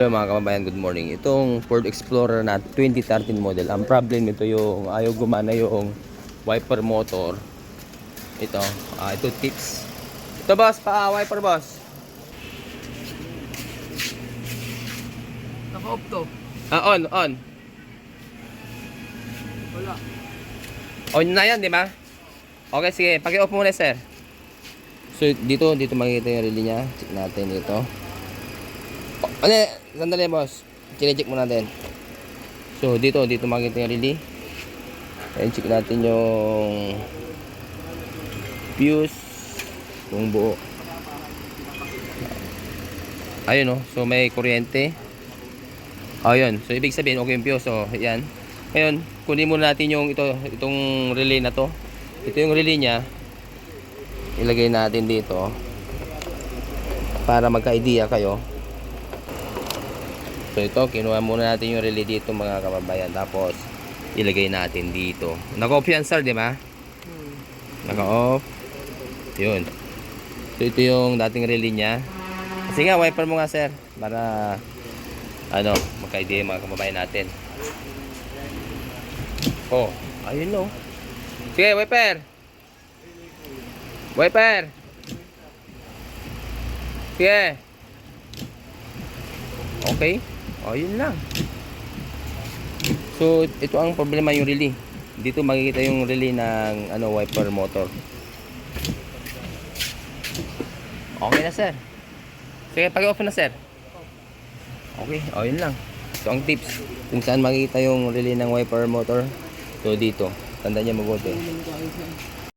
Hello mga kababayan, good morning. Itong Ford Explorer na 2013 model, ang problem nito yung ayaw gumana yung wiper motor. Ito tips. Ito boss, wiper boss. Naka-off to. On. Wala. On na yan, di ba? Okay, sige, paki-off muna sir. So dito makikita yung relay niya. Check natin dito. Sandali boss. Chine-check muna natin. So dito makikita yung relay. Ayan, check natin yung fuse kung buo. Ayun oh, so may kuryente. Ayun, so ibig sabihin okay yung fuse. So ayan. Ngayon, kunin muna natin yung itong relay na to. Ito yung relay niya. Ilagay natin dito para magka-idea kayo. So ito, kinuha muna natin yung relay dito mga kababayan. Tapos ilagay natin dito. Naka-off yan sir, di ba? Naka-off. Yun. So ito yung dating relay niya. Sige nga, wiper mo nga sir. Para magka-idea mga kababayan natin. Oh, ayun no. Sige, wiper. Wiper. Sige. Okay. Ayun lang. So, ito ang problema yung relay. Dito makikita yung relay ng wiper motor. Okay na sir. Sige, pag-off na sir. Okay, ayun lang. Ito ang tips kung saan makikita yung relay ng wiper motor. So dito, tandaan niyo mabuti.